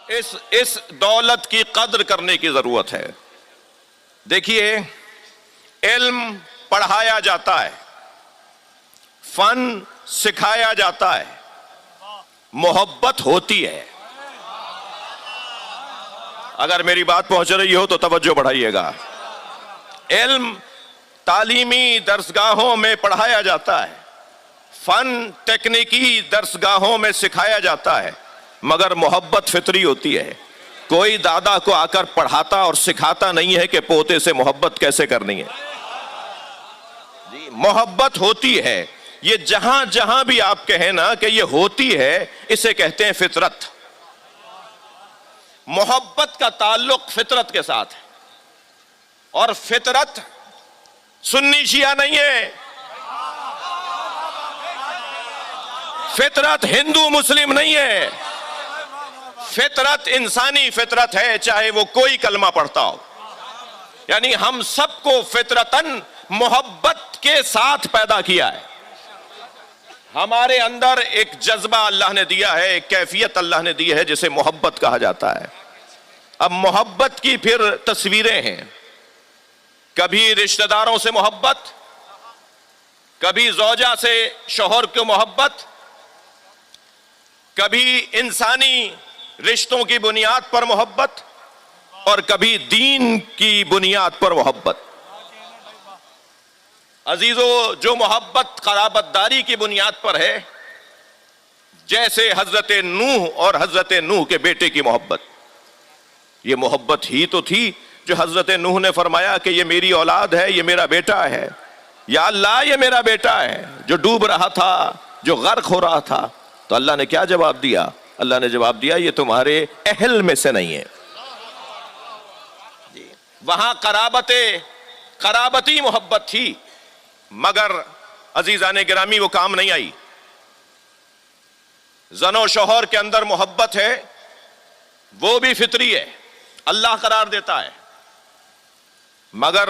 اس دولت کی قدر کرنے کی ضرورت ہے. دیکھیے، علم پڑھایا جاتا ہے، فن سکھایا جاتا ہے، محبت ہوتی ہے. اگر میری بات پہنچ رہی ہو تو توجہ بڑھائیے گا. علم تعلیمی درسگاہوں میں پڑھایا جاتا ہے، فن تکنیکی درسگاہوں میں سکھایا جاتا ہے، مگر محبت فطری ہوتی ہے. کوئی دادا کو آ کر پڑھاتا اور سکھاتا نہیں ہے کہ پوتے سے محبت کیسے کرنی ہے. جی، محبت ہوتی ہے. یہ جہاں جہاں بھی آپ کہیں نا کہ یہ ہوتی ہے، اسے کہتے ہیں فطرت. محبت کا تعلق فطرت کے ساتھ ہے، اور فطرت سنی شیعہ نہیں ہے. فطرت ہندو مسلم نہیں ہے. فطرت انسانی فطرت ہے، چاہے وہ کوئی کلمہ پڑھتا ہو. یعنی ہم سب کو فطرتاً محبت کے ساتھ پیدا کیا ہے. ہمارے اندر ایک جذبہ اللہ نے دیا ہے، ایک کیفیت اللہ نے دی ہے جسے محبت کہا جاتا ہے. اب محبت کی پھر تصویریں ہیں. کبھی رشتہ داروں سے محبت، کبھی زوجہ سے شوہر کو محبت، کبھی انسانی رشتوں کی بنیاد پر محبت، اور کبھی دین کی بنیاد پر محبت. عزیزو، جو محبت قرابت داری کی بنیاد پر ہے، جیسے حضرت نوح اور حضرت نوح کے بیٹے کی محبت، یہ محبت ہی تو تھی جو حضرت نوح نے فرمایا کہ یہ میری اولاد ہے، یہ میرا بیٹا ہے. یا اللہ، یہ میرا بیٹا ہے جو ڈوب رہا تھا، جو غرق ہو رہا تھا. تو اللہ نے کیا جواب دیا؟ اللہ نے جواب دیا، یہ تمہارے اہل میں سے نہیں ہے. وہاں قرابتی محبت تھی، مگر عزیزان گرامی وہ کام نہیں آئی. زن و شوہر کے اندر محبت ہے، وہ بھی فطری ہے، اللہ قرار دیتا ہے، مگر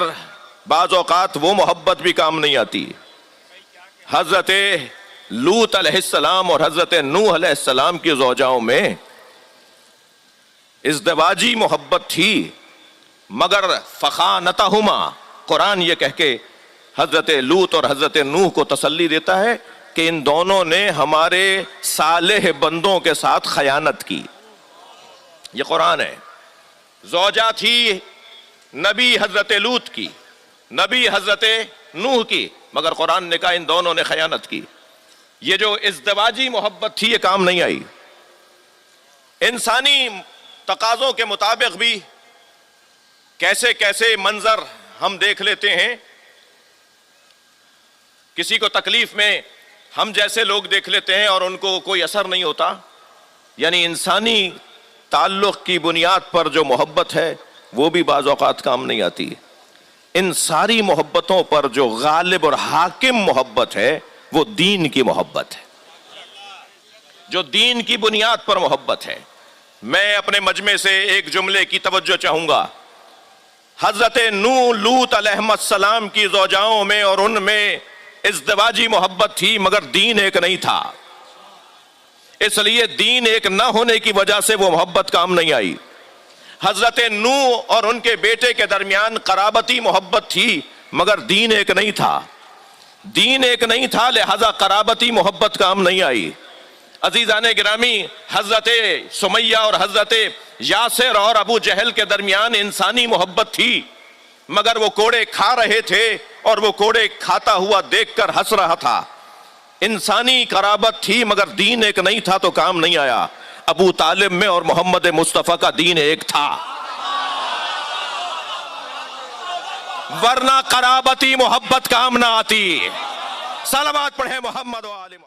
بعض اوقات وہ محبت بھی کام نہیں آتی. حضرت لوط علیہ السلام اور حضرت نوح علیہ السلام کی زوجاؤں میں ازدواجی محبت تھی، مگر فخانتہما، قرآن یہ کہہ کے حضرت لوط اور حضرت نوح کو تسلی دیتا ہے کہ ان دونوں نے ہمارے صالح بندوں کے ساتھ خیانت کی. یہ قرآن ہے. زوجہ تھی نبی حضرت لوط کی، نبی حضرت نوح کی، مگر قرآن نے کہا ان دونوں نے خیانت کی. یہ جو ازدواجی محبت تھی، یہ کام نہیں آئی. انسانی تقاضوں کے مطابق بھی کیسے کیسے منظر ہم دیکھ لیتے ہیں. کسی کو تکلیف میں ہم جیسے لوگ دیکھ لیتے ہیں اور ان کو کوئی اثر نہیں ہوتا. یعنی انسانی تعلق کی بنیاد پر جو محبت ہے وہ بھی بعض اوقات کام نہیں آتی. ان ساری محبتوں پر جو غالب اور حاکم محبت ہے وہ دین کی محبت ہے، جو دین کی بنیاد پر محبت ہے. میں اپنے مجمع سے ایک جملے کی توجہ چاہوں گا. حضرت نوح لوط علیہ السلام کی زوجاؤں میں اور ان میں ازدواجی محبت تھی، مگر دین ایک نہیں تھا. اس لیے دین ایک نہ ہونے کی وجہ سے وہ محبت کام نہیں آئی. حضرت نوح اور ان کے بیٹے کے درمیان قرابتی محبت تھی، مگر دین ایک نہیں تھا. دین ایک نہیں تھا، لہذا قرابتی محبت کام نہیں آئی. عزیزان گرامی، حضرت سمیہ اور حضرت یاسر اور ابو جہل کے درمیان انسانی محبت تھی، مگر وہ کوڑے کھا رہے تھے اور وہ کوڑے کھاتا ہوا دیکھ کر ہنس رہا تھا. انسانی قرابت تھی، مگر دین ایک نہیں تھا تو کام نہیں آیا. ابو طالب میں اور محمد مصطفیٰ کا دین ایک تھا، ورنہ قرابتی محبت کام نہ آتی. صلوات پڑھیں محمد و آل محمد.